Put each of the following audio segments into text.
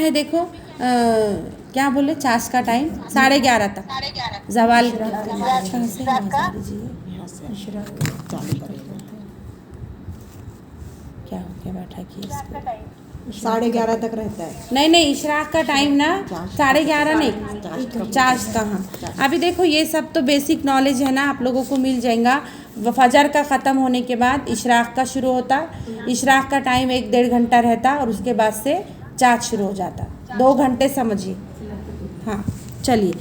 ہے دیکھو کیا بولے چاش کا ٹائم 11:30 تک زوال کیا ہو گیا بیٹھا کی 11:30 تک رہتا ہے. نہیں اشراق کا ٹائم نا 11:30 نہیں چاش کا. ہاں ابھی دیکھو یہ سب تو بیسک نالج ہے نا آپ لوگوں کو مل جائے گا. فجر کا ختم ہونے کے بعد اشراق کا شروع ہوتا. اشراق کا ٹائم 1-1.5 گھنٹہ رہتا اور اس کے بعد سے چاش شروع ہو جاتا. 2 گھنٹے سمجھیے. ہاں چلیے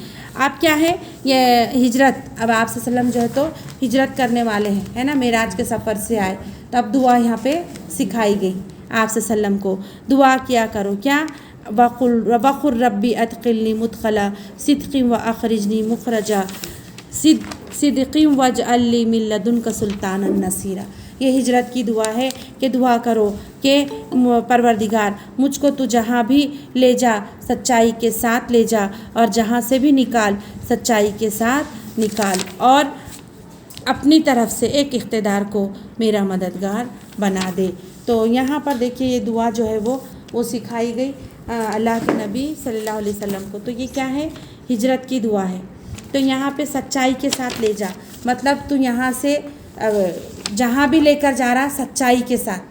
آپ کیا ہے یہ ہجرت. اب آپ صلی اللہ علیہ وسلم جو ہے تو ہجرت کرنے والے ہیں ہے نا, معراج کے سفر سے آئے. تو اب دعا یہاں پہ سکھائی گئی آپ صلی اللہ علیہ وسلم کو. دعا کیا کرو کیا وقل ربی ادخلنی مدخلا صدق و اخرجنی مخرجا صدق واجعل لی من لدنک سلطانا نصیرا. یہ ہجرت کی دعا ہے کہ دعا کرو کہ پروردگار مجھ کو تو جہاں بھی لے جا سچائی کے ساتھ لے جا, اور جہاں سے بھی نکال سچائی کے ساتھ نکال, اور اپنی طرف سے ایک اقتدار کو میرا مددگار بنا دے. تو یہاں پر دیکھیے یہ دعا جو ہے وہ سکھائی گئی اللہ کے نبی صلی اللہ علیہ وسلم کو. تو یہ کیا ہے ہجرت کی دعا ہے. تو یہاں پہ سچائی کے ساتھ لے جا مطلب تو یہاں سے جہاں بھی لے کر جا رہا سچائی کے ساتھ.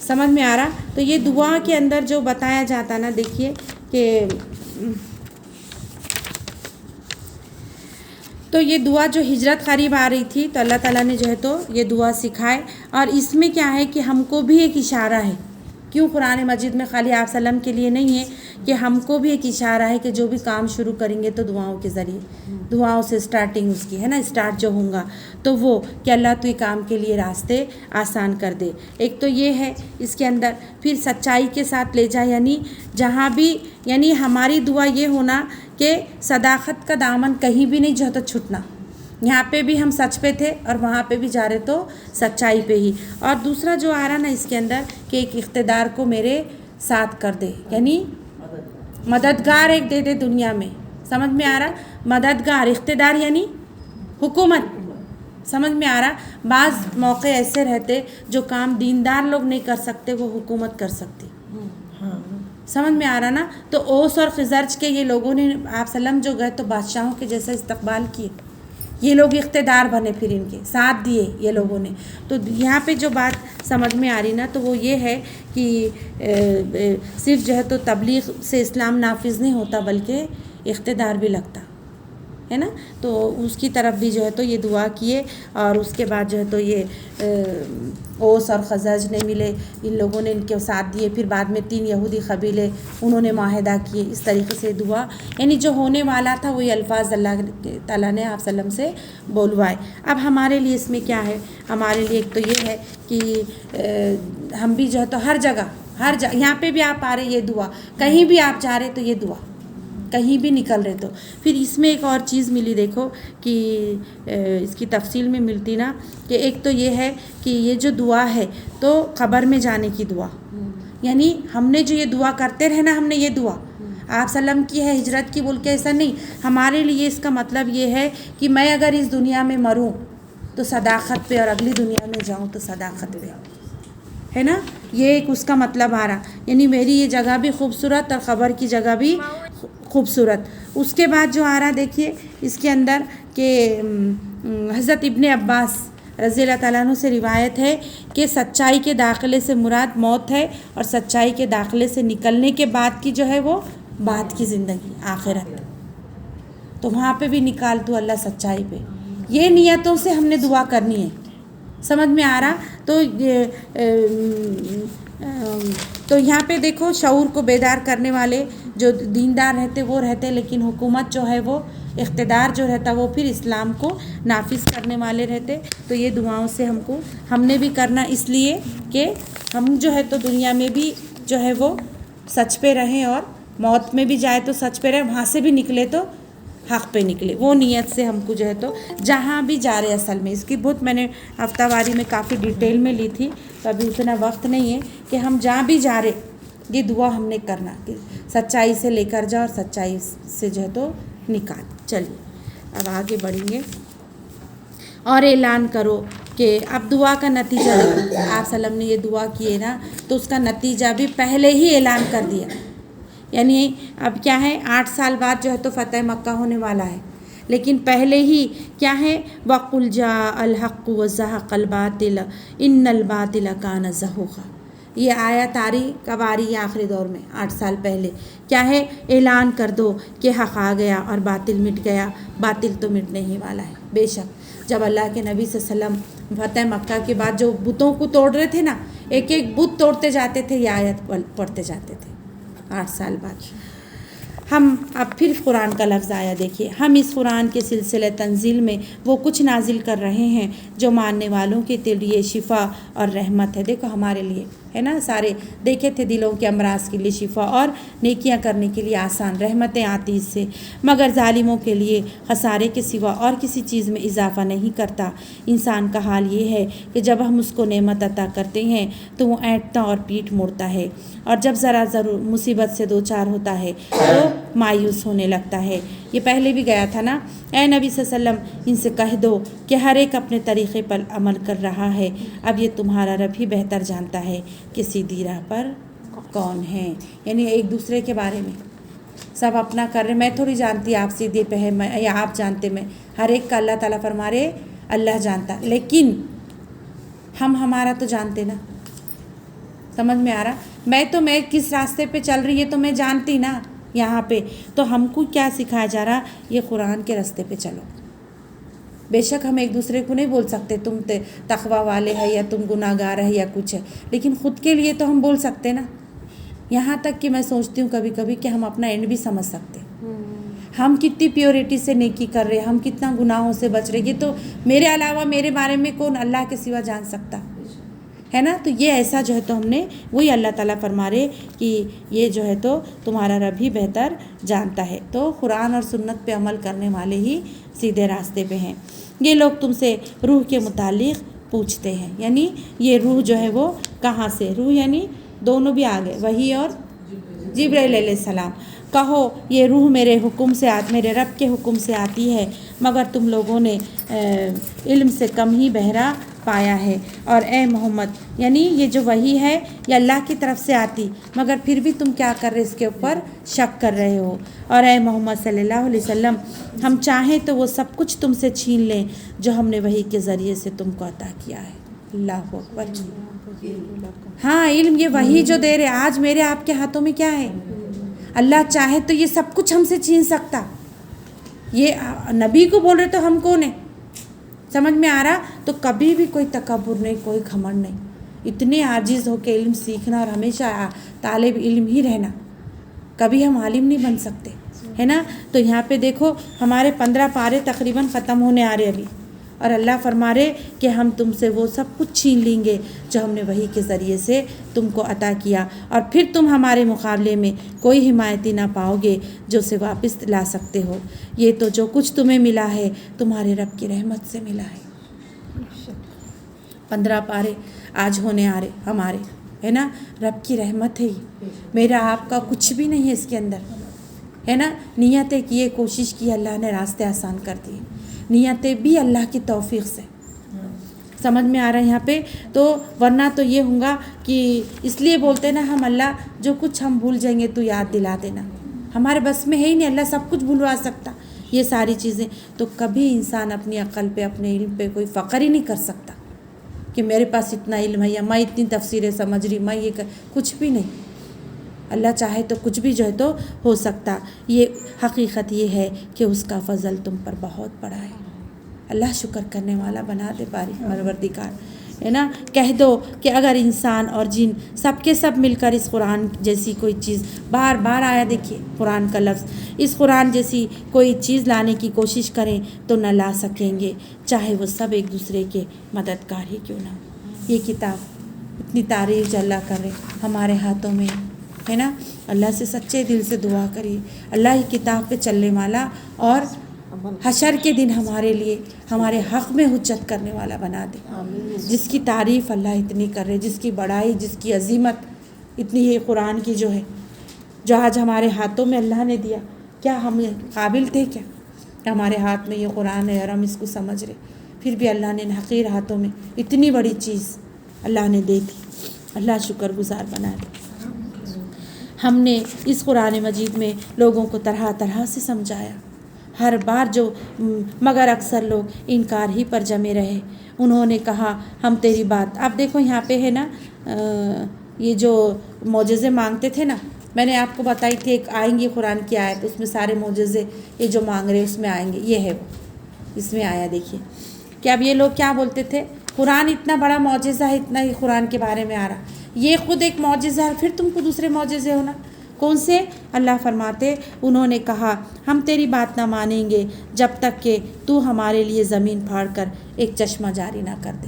سمجھ میں آ رہا. تو یہ دعا کے اندر جو بتایا جاتا نا دیکھیے کہ تو یہ دعا جو ہجرت قریب آ رہی تھی تو اللہ تعالیٰ نے جو ہے تو یہ دعا سکھائے. اور اس میں کیا ہے کہ ہم کو بھی ایک اشارہ ہے. کیوں قرآن مجید میں خالی آپ صلی اللہ علیہ وسلم کے لیے نہیں ہے کہ ہم کو بھی ایک اشارہ ہے کہ جو بھی کام شروع کریں گے تو دعاؤں کے ذریعے, دعاؤں سے سٹارٹنگ اس کی ہے نا, اسٹارٹ جو ہوں گا تو وہ کہ اللہ تو یہ کام کے لیے راستے آسان کر دے. ایک تو یہ ہے اس کے اندر. پھر سچائی کے ساتھ لے جا یعنی جہاں بھی یعنی ہماری دعا یہ ہونا کہ صداقت کا دامن کہیں بھی نہیں جو ہے تو چھٹنا. یہاں پہ بھی ہم سچ پہ تھے اور وہاں پہ بھی جا رہے تو سچائی پہ ہی. اور دوسرا جو آ رہا نا اس کے اندر کہ ایک اقتدار کو میرے ساتھ کر دے یعنی مددگار ایک دے دے دنیا میں. سمجھ میں آ رہا مددگار. اقتدار یعنی حکومت. سمجھ میں آ رہا. بعض موقع ایسے رہتے جو کام دیندار لوگ نہیں کر سکتے وہ حکومت کر سکتی. سمجھ میں آ رہا نا. تو اوس اور خزرج کے یہ لوگوں نے آپ سلم جو گئے تو بادشاہوں کے جیسا استقبال کیے. یہ لوگ اقتدار بنے پھر ان کے ساتھ دیے یہ لوگوں نے. تو یہاں پہ جو بات سمجھ میں آ رہی نا تو وہ یہ ہے کہ صرف جو ہے تو تبلیغ سے اسلام نافذ نہیں ہوتا بلکہ اقتدار بھی لگتا ہے نا. تو اس کی طرف بھی جو ہے تو یہ دعا کیے. اور اس کے بعد جو ہے تو یہ اوس اور خزرج نے ملے, ان لوگوں نے ان کے ساتھ دیے. پھر بعد میں 3 یہودی قبیلے انہوں نے معاہدہ کیے. اس طریقے سے دعا یعنی جو ہونے والا تھا وہی الفاظ اللہ تعالیٰ نے آپ صلی اللہ علیہ وسلم سے بولوائے. اب ہمارے لیے اس میں کیا ہے, ہمارے لیے ایک تو یہ ہے کہ ہم بھی جو ہے تو ہر جگہ یہاں پہ بھی آپ آ رہے یہ دعا, کہیں بھی آپ جا رہے تو یہ دعا, کہیں بھی نکل رہے تو. پھر اس میں ایک اور چیز ملی دیکھو کہ اس کی تفصیل میں ملتی نا کہ ایک تو یہ ہے کہ یہ جو دعا ہے تو قبر میں جانے کی دعا یعنی ہم نے جو یہ دعا کرتے رہنا ہم نے یہ دعا آپ صلی اللہ علیہ وسلم کی ہے ہجرت کی بول کے ایسا نہیں. ہمارے لیے اس کا مطلب یہ ہے کہ میں اگر اس دنیا میں مروں تو صداقت پہ اور اگلی دنیا میں جاؤں تو صداقت پہ ہے نا. یہ ایک اس کا مطلب آ رہا یعنی میری یہ جگہ بھی خوبصورت اور قبر کی جگہ بھی خوبصورت. اس کے بعد جو آ رہا دیکھیے اس کے اندر کہ حضرت ابن عباس رضی اللہ تعالیٰ عنہ سے روایت ہے کہ سچائی کے داخلے سے مراد موت ہے اور سچائی کے داخلے سے نکلنے کے بعد کی جو ہے وہ بعد کی زندگی آخرت. تو وہاں پہ بھی نکال تو اللہ سچائی پہ. یہ نیتوں سے ہم نے دعا کرنی ہے. سمجھ میں آ رہا. تو یہاں پہ دیکھو شعور کو بیدار کرنے والے جو دیندار رہتے وہ رہتے, لیکن حکومت جو ہے وہ اقتدار جو رہتا وہ پھر اسلام کو نافذ کرنے والے رہتے. تو یہ دعاؤں سے ہم نے بھی کرنا اس لیے کہ ہم جو ہے تو دنیا میں بھی جو ہے وہ سچ پہ رہیں اور موت میں بھی جائے تو سچ پہ رہیں, وہاں سے بھی نکلے تو حق پہ نکلے. وہ نیت سے ہم کو جو ہے تو جہاں بھی جا رہے اصل میں اس کی بہت میں نے ہفتہ واری میں کافی ڈیٹیل میں لی تھی تو ابھی اتنا وقت نہیں ہے کہ ہم جہاں بھی جا رہے یہ دعا ہم نے کرنا کہ سچائی سے لے کر جا اور سچائی سے جو ہے تو نکال. چلیے اب آگے بڑھیں گے. اور اعلان کرو کہ اب دعا کا نتیجہ دیکھو، آپ سلم نے یہ دعا کی ہے نا تو اس کا نتیجہ بھی پہلے ہی اعلان کر دیا. یعنی اب کیا ہے 8 سال بعد جو ہے تو فتح مکہ ہونے والا ہے، لیکن پہلے ہی کیا ہے وَقُلْ جَاءَ الْحَقُّ وَزَهَقَ الْبَاطِلُ إِنَّ الْبَاطِلَ كَانَ زَهُوقًا. یہ آیت آ رہی کب آ رہی ہے؟ آخری دور میں 8 سال پہلے. کیا ہے؟ اعلان کر دو کہ حق آ گیا اور باطل مٹ گیا. باطل تو مٹنے ہی والا ہے. بے شک جب اللہ کے نبی صلی اللہ علیہ وسلم فتح مکہ کے بعد جو بتوں کو توڑ رہے تھے نا، ایک ایک بت توڑتے جاتے تھے، یہ آیت پڑھتے جاتے تھے 8 سال بعد. ہم اب پھر قرآن کا لفظ آیا. دیکھیے ہم اس قرآن کے سلسلہ تنزیل میں وہ کچھ نازل کر رہے ہیں جو ماننے والوں کے لیے شفا اور رحمت ہے. دیکھو ہمارے لیے ہے نا، سارے دیکھے تھے دلوں کے امراض کے لیے شفا اور نیکیاں کرنے کے لیے آسان رحمتیں آتی اس سے، مگر ظالموں کے لیے خسارے کے سوا اور کسی چیز میں اضافہ نہیں کرتا. انسان کا حال یہ ہے کہ جب ہم اس کو نعمت عطا کرتے ہیں تو وہ اینٹتا اور پیٹھ موڑتا ہے، اور جب ذرا ضرور مصیبت سے دو چار ہوتا ہے تو مایوس ہونے لگتا ہے. یہ پہلے بھی گیا تھا نا. اے نبی صلی اللہ علیہ وسلم ان سے کہہ دو کہ ہر ایک اپنے طریقے پر عمل کر رہا ہے، اب یہ تمہارا رب ہی بہتر جانتا ہے کہ سیدھی راہ پر کون ہے. یعنی ایک دوسرے کے بارے میں سب اپنا کر رہے، میں تھوڑی جانتی آپ سیدھے پہ ہے یا آپ جانتے میں، ہر ایک کا اللہ تعالیٰ فرما رہے اللہ جانتا، لیکن ہم ہمارا تو جانتے نا. سمجھ میں آ رہا؟ میں کس راستے پہ چل رہی ہے تو میں جانتی نا یہاں پہ. تو ہم کو کیا سکھایا جا رہا؟ یہ قرآن کے راستے پہ چلو. بے شک ہم ایک دوسرے کو نہیں بول سکتے تم تقوی والے ہے یا تم گناہ گار ہے یا کچھ ہے، لیکن خود کے لیے تو ہم بول سکتے نا. یہاں تک کہ میں سوچتی ہوں کبھی کبھی کہ ہم اپنا اینڈ بھی سمجھ سکتے، ہم کتنی پیورٹی سے نیکی کر رہے، ہم کتنا گناہوں سے بچ رہے. یہ تو میرے علاوہ میرے بارے میں کون اللہ کے سوا جان سکتا ہے نا. تو یہ ایسا جو ہے تو ہم نے وہی اللہ تعالیٰ فرما رہے کہ یہ جو ہے تو تمہارا رب ہی بہتر جانتا ہے. تو قرآن اور سنت پہ عمل کرنے والے ہی سیدھے راستے پہ ہیں. یہ لوگ تم سے روح کے متعلق پوچھتے ہیں، یعنی یہ روح جو ہے وہ کہاں سے، روح یعنی دونوں بھی آ گئے، وحی اور جبرائیل علیہ السلام. کہو یہ روح میرے حکم سے میرے رب کے حکم سے آتی ہے، مگر تم لوگوں نے علم سے کم ہی بہرا پایا ہے. اور اے محمد یعنی یہ جو وحی ہے یہ اللہ کی طرف سے آتی، مگر پھر بھی تم کیا کر رہے اس کے اوپر شک کر رہے ہو. اور اے محمد صلی اللہ علیہ وسلم ہم چاہیں تو وہ سب کچھ تم سے چھین لیں جو ہم نے وحی کے ذریعے سے تم کو عطا کیا ہے. اللہ اکبر. ہاں علم یہ وحی جو دے رہے، آج میرے آپ کے ہاتھوں میں کیا ہے؟ اللہ چاہے تو یہ سب کچھ ہم سے چھین سکتا. یہ نبی کو بول رہے تو ہم کون ہیں؟ سمجھ میں آ رہا؟ تو کبھی بھی کوئی تکبر نہیں، کوئی گھمنڈ نہیں. اتنے عاجز ہو کے علم سیکھنا اور ہمیشہ طالب علم ہی رہنا. کبھی ہم عالم نہیں بن سکتے ہے نا. تو یہاں پہ دیکھو ہمارے 15 پارے تقریباً ختم ہونے آ رہے ابھی، اور اللہ فرما رہے کہ ہم تم سے وہ سب کچھ چھین لیں گے جو ہم نے وحی کے ذریعے سے تم کو عطا کیا، اور پھر تم ہمارے مقابلے میں کوئی حمایتی نہ پاؤ گے جو اسے واپس لا سکتے ہو. یہ تو جو کچھ تمہیں ملا ہے تمہارے رب کی رحمت سے ملا ہے. 15 پارے آج ہونے آ رہے ہمارے ہے نا. رب کی رحمت ہے یہ، میرا آپ کا کچھ بھی نہیں ہے اس کے اندر ہے نا. نیتیں کیے، کوشش کی، اللہ نے راستے آسان کر دیے. نیتیں بھی اللہ کی توفیق سے. سمجھ میں آ رہا ہے یہاں پہ؟ تو ورنہ تو یہ ہوگا کہ اس لیے بولتے نا ہم اللہ جو کچھ ہم بھول جائیں گے تو یاد دلا دینا. ہمارے بس میں ہے ہی نہیں، اللہ سب کچھ بھلوا سکتا یہ ساری چیزیں. تو کبھی انسان اپنی عقل پہ اپنے علم پہ کوئی فخر ہی نہیں کر سکتا کہ میرے پاس اتنا علم ہے یا میں اتنی تفسیریں سمجھ رہی، میں یہ کچھ بھی نہیں. اللہ چاہے تو کچھ بھی جو ہے تو ہو سکتا. یہ حقیقت یہ ہے کہ اس کا فضل تم پر بہت بڑا ہے. اللہ شکر کرنے والا بنا دے باری پروردگار ہے نا. کہہ دو کہ اگر انسان اور جن سب کے سب مل کر اس قرآن جیسی کوئی چیز، بار بار آیا دیکھیے قرآن کا لفظ، اس قرآن جیسی کوئی چیز لانے کی کوشش کریں تو نہ لا سکیں گے، چاہے وہ سب ایک دوسرے کے مددگار ہی کیوں نہ ہو. یہ کتاب اتنی تعریف جو اللہ کر رہے ہمارے ہاتھوں میں ہے نا. اللہ سے سچے دل سے دعا کریے اللہ ہی کتاب پہ چلنے والا اور حشر کے دن ہمارے لیے ہمارے حق میں حجت کرنے والا بنا دے. جس کی تعریف اللہ اتنی کر رہے، جس کی بڑائی، جس کی عظمت اتنی ہے قرآن کی جو ہے، جو آج ہمارے ہاتھوں میں اللہ نے دیا. کیا ہم قابل تھے کیا ہمارے ہاتھ میں یہ قرآن ہے اور ہم اس کو سمجھ رہے؟ پھر بھی اللہ نے حقیر ہاتھوں میں اتنی بڑی چیز اللہ نے دے دی. اللہ شکر گزار بنا دے. ہم نے اس قرآن مجید میں لوگوں کو طرح طرح سے سمجھایا ہر بار جو مگر اکثر لوگ انکار ہی پر جمے رہے. انہوں نے کہا ہم تیری بات. اب دیکھو یہاں پہ ہے نا یہ جو معجزے مانگتے تھے نا، میں نے آپ کو بتائی تھی ایک آئیں گی قرآن کی آیت، اس میں سارے معجزے یہ جو مانگ رہے اس میں آئیں گے. یہ ہے وہ اس میں آیا. دیکھیے کہ اب یہ لوگ کیا بولتے تھے، قرآن اتنا بڑا معجزہ ہے، اتنا ہی قرآن کے بارے میں آ رہا، یہ خود ایک معجزہ ہے، پھر تم کو دوسرے معجزے ہونا کون سے؟ اللہ فرماتے انہوں نے کہا ہم تیری بات نہ مانیں گے جب تک کہ تو ہمارے لیے زمین پھاڑ کر ایک چشمہ جاری نہ کر دے.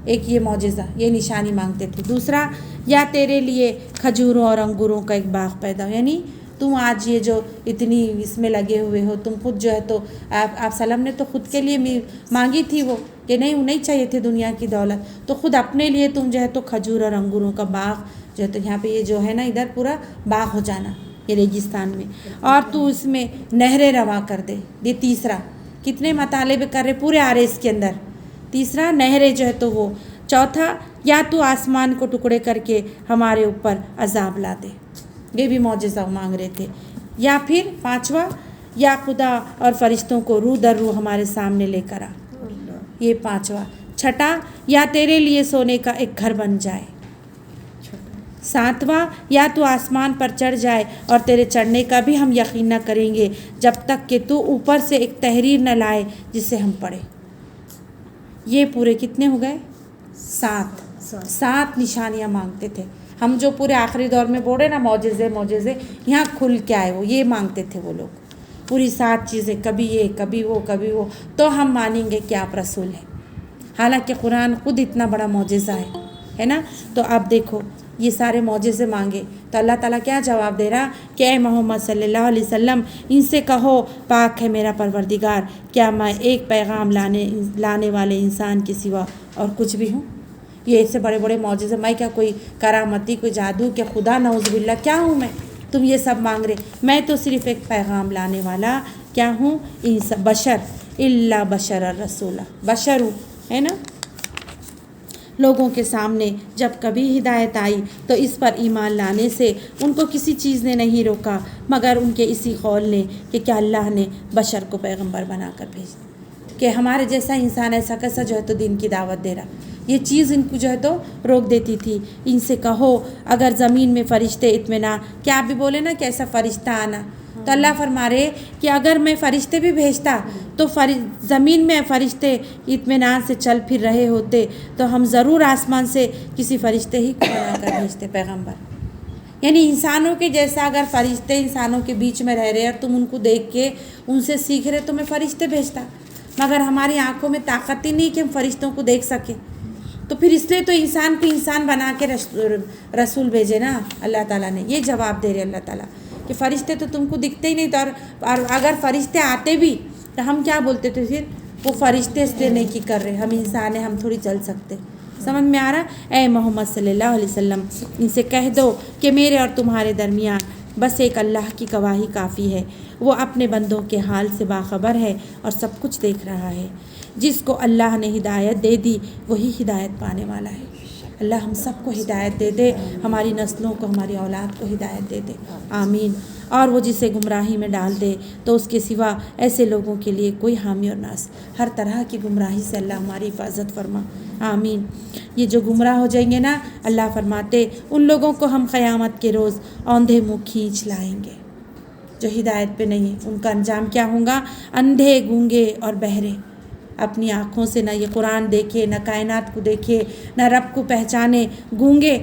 ایک یہ معجزہ، یہ نشانی مانگتے تھے. دوسرا، یا تیرے لیے کھجوروں اور انگوروں کا ایک باغ پیدا ہو، یعنی تم آج یہ جو اتنی اس میں لگے ہوئے ہو، تم خود جو ہے تو آپ سلم نے تو خود کے لیے مانگی تھی وہ کہ نہیں چاہیے تھے دنیا کی دولت، تو خود اپنے لیے تم جو ہے تو کھجور اور انگوروں کا باغ جو ہے تو یہاں پہ یہ جو ہے نا ادھر پورا باغ ہو جانا یہ ریگستان میں، اور تو اس میں نہریں رواں کر دے. یہ تیسرا، کتنے مطالبے کر رہے پورے آ رہے اس کے اندر. تیسرا نہریں جو ہے تو وہ. چوتھا، یا تو آسمان کو ٹکڑے کر کے ہمارے اوپر عذاب لا دے. یہ بھی معجزہ مانگ رہے تھے. یا پھر پانچواں، یا خدا اور فرشتوں کو روح در روح ہمارے سامنے لے کر آ. یہ پانچواں. چھٹا، یا تیرے لیے سونے کا ایک گھر بن جائے. ساتواں، یا تو آسمان پر چڑھ جائے اور تیرے چڑھنے کا بھی ہم یقین نہ کریں گے جب تک کہ تو اوپر سے ایک تحریر نہ لائے جسے ہم پڑھیں. یہ پورے کتنے ہو گئے؟ 7 نشانیاں مانگتے تھے. ہم جو پورے آخری دور میں بول رہے نا معجزے یہاں کھل کے آئے وہ، یہ مانگتے تھے وہ لوگ. پوری 7 چیزیں، کبھی یہ کبھی وہ تو ہم مانیں گے کہ آپ رسول ہیں. حالانکہ قرآن خود اتنا بڑا معجزہ ہے نا. تو اب دیکھو یہ سارے معجزے مانگے تو اللہ تعالیٰ کیا جواب دے رہا کہ اے محمد صلی اللہ علیہ وسلم ان سے کہو پاک ہے میرا پروردگار، کیا میں ایک پیغام لانے والے انسان کے سوا اور کچھ بھی ہوں؟ یہ ایسے بڑے بڑے معجزے، میں کیا کوئی کرامتی، کوئی جادو، کہ خدا نعوذ باللہ کیا ہوں میں؟ تم یہ سب مانگ رہے، میں تو صرف ایک پیغام لانے والا کیا ہوں؟ بشر الا بشر الرسول، بشر ہوں، ہے نا. لوگوں کے سامنے جب کبھی ہدایت آئی تو اس پر ایمان لانے سے ان کو کسی چیز نے نہیں روکا مگر ان کے اسی قول نے کہ کیا اللہ نے بشر کو پیغمبر بنا کر بھیجا، کہ ہمارے جیسا انسان ایسا کیسا جو ہے تو دین کی دعوت دے رہا. یہ چیز ان کو جو ہے تو روک دیتی تھی. ان سے کہو اگر زمین میں فرشتے اطمینان، کیا آپ بھی بولے نا کہ ایسا فرشتہ آنا، تو اللہ فرما رہے کہ اگر میں فرشتے بھی بھیجتا تو زمین میں فرشتے اطمینان سے چل پھر رہے ہوتے تو ہم ضرور آسمان سے کسی فرشتے ہی کو بنا کر بھیجتے پیغمبر. یعنی انسانوں کے جیسا اگر فرشتے انسانوں کے بیچ میں رہ رہے اور تم ان کو دیکھ کے ان سے سیکھ رہے تو میں فرشتے بھیجتا، مگر ہماری آنکھوں میں طاقت ہی نہیں کہ ہم فرشتوں کو دیکھ سکیں. تو پھر اس لیے تو انسان کو انسان بنا کے رسول بھیجے نا اللہ تعالیٰ نے. یہ جواب دے رہے اللہ تعالیٰ کہ فرشتے تو تم کو دکھتے ہی نہیں تھے، اور اگر فرشتے آتے بھی تو ہم کیا بولتے تھے پھر؟ وہ فرشتے اس لیے نہیں کی کر رہے، ہم انسان ہیں، ہم تھوڑی چل سکتے. سمجھ میں آ رہا؟ اے محمد صلی اللہ علیہ وسلم ان سے کہہ دو کہ میرے اور تمہارے درمیان بس ایک اللہ کی گواہی کافی ہے. وہ اپنے بندوں کے حال سے باخبر ہے اور سب کچھ دیکھ رہا ہے. جس کو اللہ نے ہدایت دے دی وہی ہدایت پانے والا ہے. اللہ ہم سب کو ہدایت دے دے، ہماری نسلوں کو، ہماری اولاد کو ہدایت دے دے، آمین. اور وہ جسے گمراہی میں ڈال دے تو اس کے سوا ایسے لوگوں کے لیے کوئی حامی اور ناصر. ہر طرح کی گمراہی سے اللہ ہماری حفاظت فرما، آمین. یہ جو گمراہ ہو جائیں گے نا، اللہ فرماتے ان لوگوں کو ہم قیامت کے روز اوندھے منہ کھینچ لائیں گے. جو ہدایت پہ نہیں ہے ان کا انجام کیا ہوگا؟ اندھے، گونگے اور بہرے. اپنی آنکھوں سے نہ یہ قرآن دیکھے، نہ کائنات کو دیکھے، نہ رب کو پہچانے. گونگے،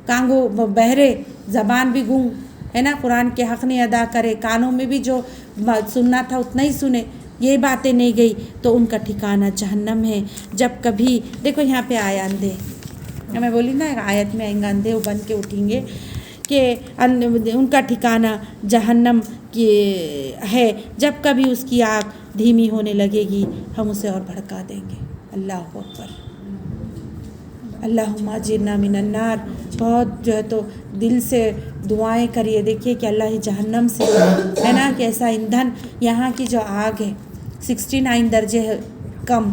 کانگو، بہرے، زبان بھی گونگ ہے نا، قرآن کے حق نہیں ادا کرے، کانوں میں بھی جو سننا تھا اتنا ہی سنے، یہ باتیں نہیں گئی تو ان کا ٹھکانہ جہنم ہے. جب کبھی دیکھو یہاں پہ آیا اندھے، میں بولی نا آیت میں آئیں گے اندھے بن کے اٹھیں گے کہ ان کا ٹھکانہ جہنم کی ہے. جب کبھی اس کی آگ دھیمی ہونے لگے گی ہم اسے اور بھڑکا دیں گے. اللہ اکبر، اللہم اجرنا من النار. بہت جو ہے تو دل سے دعائیں کریے. دیکھیے کہ اللہ ہی جہنم سے ہے نا کہ ایسا ایندھن، یہاں کی جو آگ ہے 69 درجے کم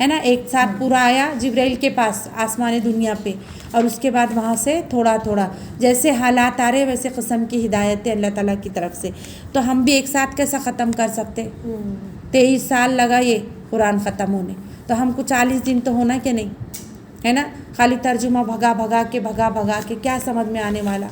ہے نا. ایک ساتھ پورا آیا جبرائیل کے پاس آسمان دنیا پہ, اور اس کے بعد وہاں سے تھوڑا تھوڑا جیسے حالات آ رہے ویسے قسم کی ہدایت ہے اللہ تعالیٰ کی طرف سے. تو ہم بھی ایک ساتھ کیسا ختم کر سکتے؟ 23 سال لگا یہ قرآن ختم ہونے, تو ہم کو 40 دن تو ہونا کہ نہیں, ہے نا. خالی ترجمہ بھگا بھگا کے کیا سمجھ میں آنے والا.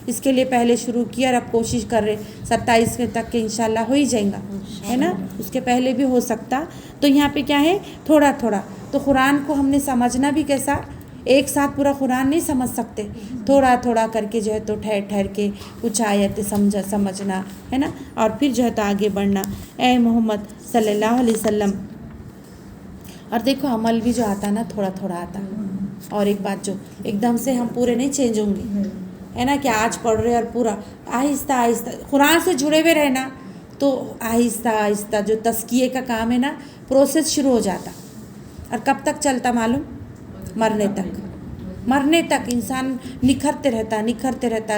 اس کے لیے پہلے شروع کیا اور اب کوشش کر رہے 27 تک کہ انشاءاللہ ہو ہی جائیں گا, ہے نا. اس کے پہلے بھی ہو سکتا. تو یہاں پہ کیا ہے, تھوڑا تھوڑا. تو قرآن کو ہم نے سمجھنا بھی کیسا, ایک ساتھ پورا قرآن نہیں سمجھ سکتے, تھوڑا تھوڑا کر کے جو ہے تو ٹھہر ٹھہر کے کچھ آیت سمجھنا, ہے نا. اور پھر جو ہے تو آگے بڑھنا. اے محمد صلی اللہ علیہ وسلم. اور دیکھو عمل بھی جو آتا نا تھوڑا تھوڑا آتا. اور ایک بات جو ایک دم سے ہم پورے نہیں چینج ہوں گے, ہے نا, کہ آج پڑھ رہے اور پورا آہستہ آہستہ قرآن سے جڑے ہوئے رہنا. تو آہستہ آہستہ جو تزکیے کا کام ہے نا, پروسیس شروع ہو جاتا. اور کب تک چلتا معلوم؟ مرنے تک انسان نکھرتے رہتا,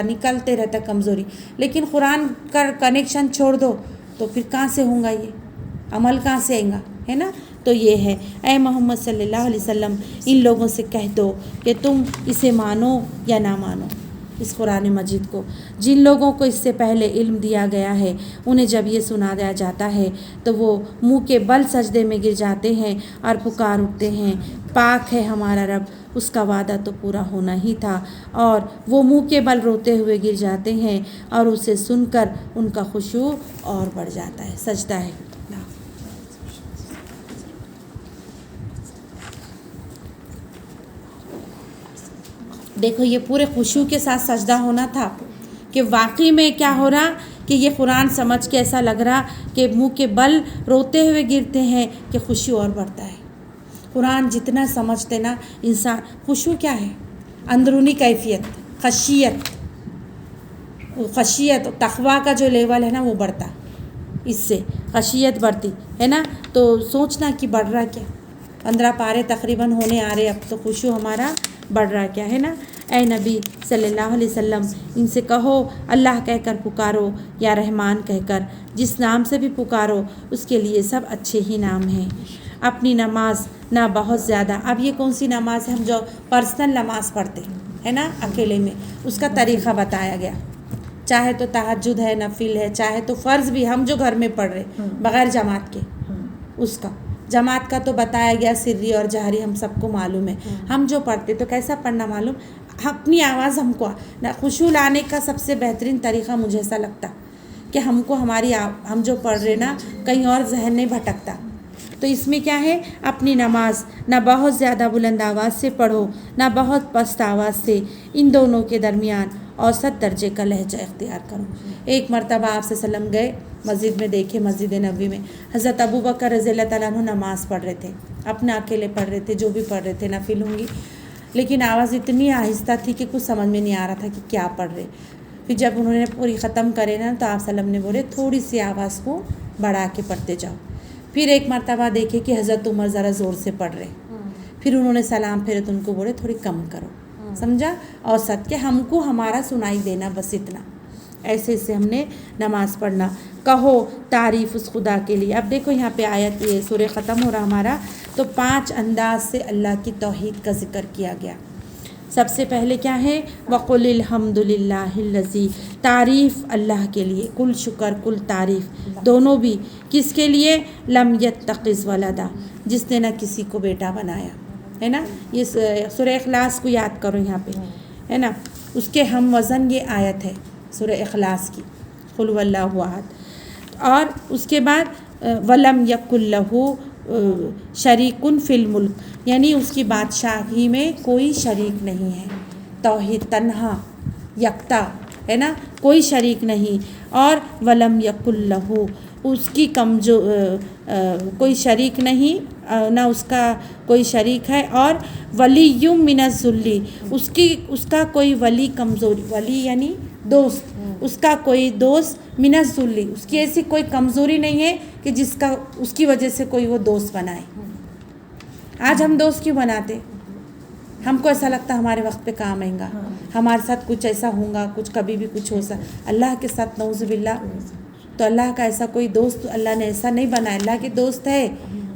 نکلتے رہتا کمزوری. لیکن قرآن کا کنیکشن چھوڑ دو تو پھر کہاں سے ہوں گا یہ عمل, کہاں سے آئیں گا, ہے نا. تو یہ ہے اے محمد صلی اللہ علیہ وسلم, ان لوگوں سے کہہ دو کہ تم اسے مانو یا نہ مانو, اس قرآن مجید کو. جن لوگوں کو اس سے پہلے علم دیا گیا ہے انہیں جب یہ سنا دیا جاتا ہے تو وہ منہ کے بل سجدے میں گر جاتے ہیں اور پکار اٹھتے ہیں, پاک ہے ہمارا رب, اس کا وعدہ تو پورا ہونا ہی تھا. اور وہ منہ کے بل روتے ہوئے گر جاتے ہیں اور اسے سن کر ان کا خشوع اور بڑھ جاتا ہے. سجدہ ہے. دیکھو یہ پورے خشوع کے ساتھ سجدہ ہونا تھا کہ واقعی میں کیا ہو رہا, کہ یہ قرآن سمجھ کے ایسا لگ رہا کہ منہ کے بل روتے ہوئے گرتے ہیں کہ خشوع اور بڑھتا ہے. قرآن جتنا سمجھتے نا انسان, خشوع کیا ہے؟ اندرونی کیفیت, خشیت تقویٰ کا جو لیول ہے نا وہ بڑھتا, اس سے خشیت بڑھتی ہے نا. تو سوچنا کہ بڑھ رہا کیا, 15 پارے تقریباً ہونے آ رہے, اب تو خشوع ہمارا بڑھ رہا کیا, ہے نا. اے نبی صلی اللہ علیہ وسلم, ان سے کہو اللہ کہہ کر پکارو یا رحمان کہہ کر, جس نام سے بھی پکارو اس کے لیے سب اچھے ہی نام ہیں. اپنی نماز نہ بہت زیادہ. اب یہ کون سی نماز ہے؟ ہم جو پرسنل نماز پڑھتے ہے نا اکیلے میں, اس کا طریقہ بتایا گیا. چاہے تو تہجد ہے, نفل ہے, چاہے تو فرض بھی ہم جو گھر میں پڑھ رہے بغیر جماعت کے, اس کا جماعت کا تو بتایا گیا, سری اور جہری ہم سب کو معلوم ہے. ہم جو پڑھتے تو کیسا پڑھنا معلوم, اپنی آواز ہم کو خشوع لانے کا سب سے بہترین طریقہ مجھے ایسا لگتا کہ ہم کو ہماری ہم جو پڑھ رہے نا کہیں اور ذہن نہیں بھٹکتا. تو اس میں کیا ہے, اپنی نماز نہ بہت زیادہ بلند آواز سے پڑھو نہ بہت پست آواز سے, ان دونوں کے درمیان اوسط درجے کا لہجہ اختیار کرو. ایک مرتبہ آپ صلی اللہ علیہ وسلم گئے مسجد میں, دیکھے مسجد نبوی میں حضرت ابو بکر رضی اللہ تعالیٰ عنہ نماز پڑھ رہے تھے, اپنا اکیلے پڑھ رہے تھے, جو بھی پڑھ رہے تھے نفل ہوں گی, لیکن آواز اتنی آہستہ تھی کہ کچھ سمجھ میں نہیں آ رہا تھا کہ کیا پڑھ رہے. پھر جب انہوں نے پوری ختم کرے نا تو آپ صلی اللہ علیہ وسلم نے بولے تھوڑی سی آواز کو بڑھا کے پڑھتے جاؤ. پھر ایک مرتبہ دیکھے کہ حضرت عمر ذرا زور سے پڑھ رہے, پھر انہوں نے سلام پھیرے تو ان کو بولے تھوڑی کم کرو, سمجھا, اوسط کہ ہم کو ہمارا سنائی دینا بس اتنا. ایسے سے ہم نے نماز پڑھنا. کہو تعریف اس خدا کے لیے. اب دیکھو یہاں پہ آیت یہ سورہ ختم ہو رہا ہمارا, تو 5 انداز سے اللہ کی توحید کا ذکر کیا گیا. سب سے پہلے کیا ہے, وقل الحمد للہ الذی, تعریف اللہ کے لیے, کل شکر کل تعریف دونوں بھی کس کے لیے, لم یتخذ ولدا, جس نے نہ کسی کو بیٹا بنایا, ہے نا. یہ سورہ اخلاص کو یاد کرو یہاں پہ, ہے نا, اس کے ہم وزن یہ آیت ہے سورہ اخلاص کی, قل هو اللہ احد. اور اس کے بعد ولم یکن لہ شریک فی الملک, یعنی اس کی بادشاہی میں کوئی شریک نہیں ہے, توحید تنہا یکتا, ہے نا, کوئی شریک نہیں. اور ولم یکن لہ, اس کی کوئی شریک نہیں, نہ اس کا کوئی شریک ہے. اور ولی من الذل, اس کا کوئی ولی کمزوری, ولی یعنی دوست, اس کا کوئی دوست, من الذل, اس کی ایسی کوئی کمزوری نہیں ہے کہ اس کی وجہ سے کوئی وہ دوست بنائے. آج ہم دوست کیوں بناتے, ہم کو ایسا لگتا ہمارے وقت پہ کام آئیں گا, ہمارے ساتھ کچھ ایسا ہوگا, کچھ کبھی بھی کچھ ہو سکتا. اللہ کے ساتھ نعوذ باللہ, تو اللہ کا ایسا کوئی دوست اللہ نے ایسا نہیں بنایا. اللہ کے دوست ہے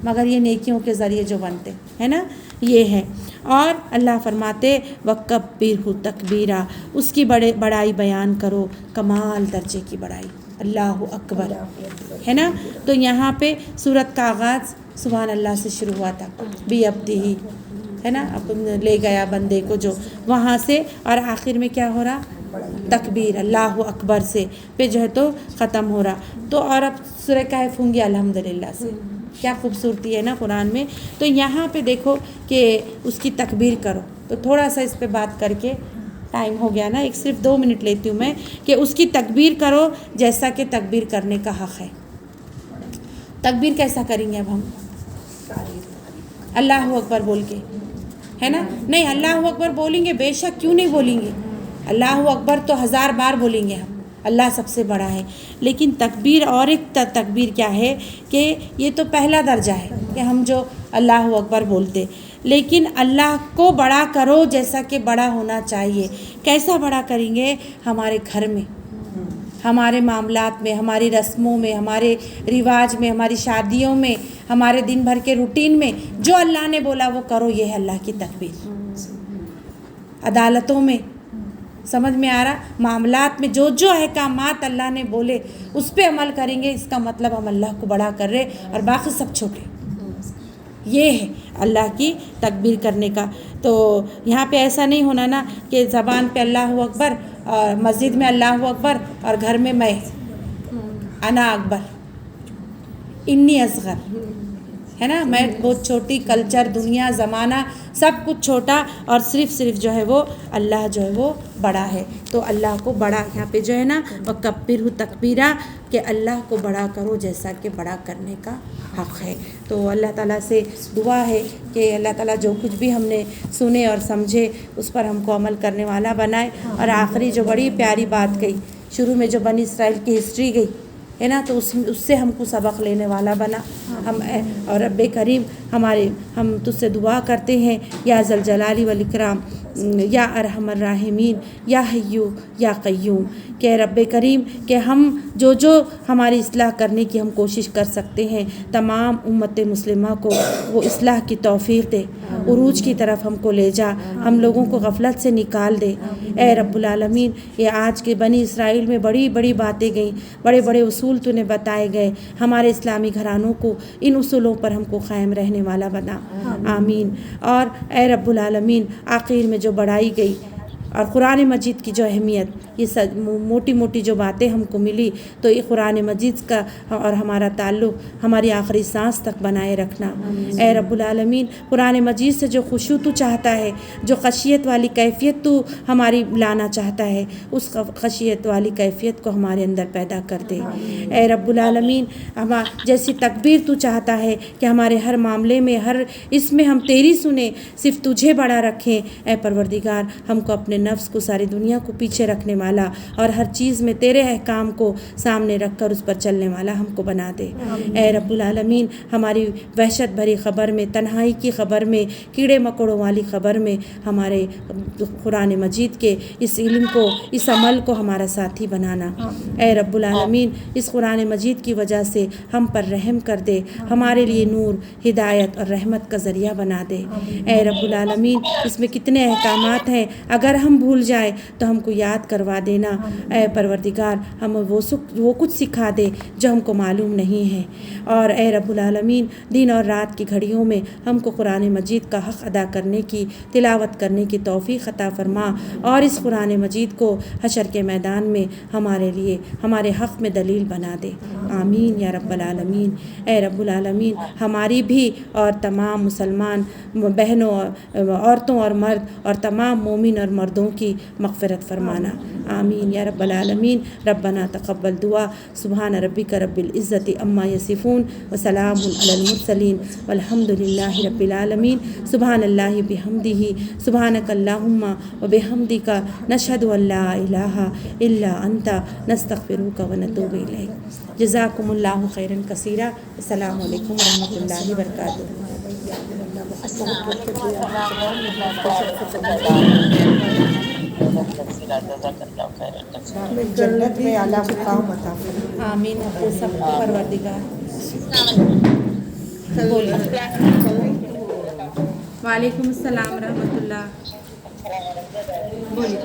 مگر یہ نیکیوں کے ذریعے جو بنتے ہے نا، یہ ہے۔ اور اللہ فرماتے وَكَبِّرْهُ تَكْبِيرًا، اس کی بڑائی بیان کرو، کمال درجے کی بڑائی، اللہ اکبر ہے نا۔ تو یہاں پہ سورت کا آغاز سبحان اللہ سے شروع ہوا تھا، بِعَبْدِهِ ہے نا، اب لے گیا بندے کو جو وہاں سے، اور آخر میں کیا ہو رہا، تکبیر اللہ اکبر سے پہ جو ہے تو ختم ہو رہا۔ تو اور اب سورہ کہف ہوں گی الحمدللہ سے، کیا خوبصورتی ہے نا قرآن میں۔ تو یہاں پہ دیکھو کہ اس کی تکبیر کرو، تو تھوڑا سا اس پہ بات کر کے ٹائم ہو گیا نا، ایک صرف 2 منٹ لیتی ہوں میں، کہ اس کی تکبیر کرو جیسا کہ تکبیر کرنے کا حق ہے۔ تکبیر کیسا کریں گے اب ہم؟ اللہ اکبر بول کے ہے نا، نہیں اللہ اکبر بولیں گے بے شک، کیوں نہیں بولیں گے، اللہ اکبر تو 1000 بار بولیں گے ہم، اللہ سب سے بڑا ہے۔ لیکن تکبیر اور ایک تکبیر کیا ہے کہ یہ تو پہلا درجہ ہے کہ ہم جو اللہ اکبر بولتے، لیکن اللہ کو بڑا کرو جیسا کہ بڑا ہونا چاہیے۔ کیسا بڑا کریں گے؟ ہمارے گھر میں، ہمارے معاملات میں، ہماری رسموں میں، ہمارے رواج میں، ہماری شادیوں میں، ہمارے دن بھر کے روٹین میں جو اللہ نے بولا وہ کرو، یہ ہے اللہ کی تکبیر۔ عدالتوں میں، سمجھ میں آ رہا، معاملات میں جو جو احکامات اللہ نے بولے اس پہ عمل کریں گے، اس کا مطلب ہم اللہ کو بڑا کر رہے اور باقی سب چھوٹے۔ یہ ہے اللہ کی تکبیر کرنے کا۔ تو یہاں پہ ایسا نہیں ہونا نا کہ زبان پہ اللہ اکبر اور مسجد میں اللہ اکبر اور گھر میں میں انا اکبر انی اصغر ہے نا، میں بہت چھوٹی، کلچر، دنیا، زمانہ سب کچھ چھوٹا، اور صرف جو ہے وہ اللہ جو ہے وہ بڑا ہے۔ تو اللہ کو بڑا یہاں پہ جو ہے نا وَكَبِّرْهُ تَكْبِيرًا، کہ اللہ کو بڑا کرو جیسا کہ بڑا کرنے کا حق ہے۔ تو اللہ تعالیٰ سے دعا ہے کہ اللہ تعالیٰ جو کچھ بھی ہم نے سنے اور سمجھے اس پر ہم کو عمل کرنے والا بنائے۔ اور آخری جو بڑی پیاری بات کہی، شروع میں جو بنی اسرائیل کی ہسٹری گئی ہے نا، تو اس سے ہم کو سبق لینے والا بنا ہم۔ اور رب کریم ہم تجھ سے دعا کرتے ہیں، یا ذا الجلال والاکرام، یا ارحم الراحمین، یا حیو یا قیوم، کہ رب کریم کہ ہم جو ہماری اصلاح کرنے کی ہم کوشش کر سکتے ہیں، تمام امت مسلمہ کو وہ اصلاح کی توفیق دے، عروج کی طرف ہم کو لے جا، ہم لوگوں کو غفلت سے نکال دے اے رب العالمین۔ یہ آج کے بنی اسرائیل میں بڑی بڑی باتیں گئیں، بڑے بڑے اصول تو نے بتائے گئے، ہمارے اسلامی گھرانوں کو ان اصولوں پر ہم کو قائم رہنے والا بنا، آمین۔ اور اے رب العالمین آخر میں جو بڑھائی گئی اور قرآن مجید کی جو اہمیت، یہ موٹی موٹی جو باتیں ہم کو ملی، تو یہ قرآن مجید کا اور ہمارا تعلق ہماری آخری سانس تک بنائے رکھنا اے رب العالمین۔ قرآن مجید سے جو خشوع تو چاہتا ہے، جو خشیت والی کیفیت تو ہماری لانا چاہتا ہے، اس خشیت والی کیفیت کو ہمارے اندر پیدا کر دے اے رب العالمین۔ جیسی تکبیر تو چاہتا ہے کہ ہمارے ہر معاملے میں، ہر اس میں ہم تیری سنیں، صرف تجھے بڑا رکھیں اے پروردگار۔ ہم کو اپنے نفس کو، ساری دنیا کو پیچھے رکھنے والا اور ہر چیز میں تیرے احکام کو سامنے رکھ کر اس پر چلنے والا ہم کو بنا دے اے رب العالمین۔ ہماری وحشت بھری خبر میں، تنہائی کی خبر میں، کیڑے مکوڑوں والی خبر میں ہمارے قرآن مجید کے اس علم کو، اس عمل کو ہمارا ساتھی بنانا اے رب العالمین۔ اس قرآن مجید کی وجہ سے ہم پر رحم کر دے، ہمارے لیے نور، ہدایت اور رحمت کا ذریعہ بنا دے اے رب العالمین۔ اس میں کتنے احکامات ہیں، اگر ہم بھول جائیں تو ہم کو یاد کروا دینا اے پروردگار، ہم وہ کچھ سکھا دے جو ہم کو معلوم نہیں ہے۔ اور اے رب العالمین دن اور رات کی گھڑیوں میں ہم کو قرآن مجید کا حق ادا کرنے کی، تلاوت کرنے کی توفیق عطا فرما، اور اس قرآن مجید کو حشر کے میدان میں ہمارے لیے، ہمارے حق میں دلیل بنا دے، آمین یا رب العالمین۔ اے رب العالمین ہماری بھی اور تمام مسلمان بہنوں، عورتوں اور مرد اور تمام مومن اور مردوں کی مغفرت فرمانا، آمین یا رب العالمین۔ ربنا تقبل دعا، سبحان ربک رب العزت عما یصفون وسلام علی المرسلین والحمد للہ رب العالمین۔ سبحان اللہ بحمدہ، سبحانک اللہم وبحمدک، نشہد ان لا الہ الا انت، نستغفرک ونتوب الیک۔ جزاکم اللہ خیرا کثیرا، السلام علیکم ورحمۃ اللہ وبرکاتہ۔ جنت میں اعلیٰ مقام عطا فرمائے، آمین۔ سب کو پروردگار بولیے. وعلیکم السلام ورحمۃ اللہ. بولیے.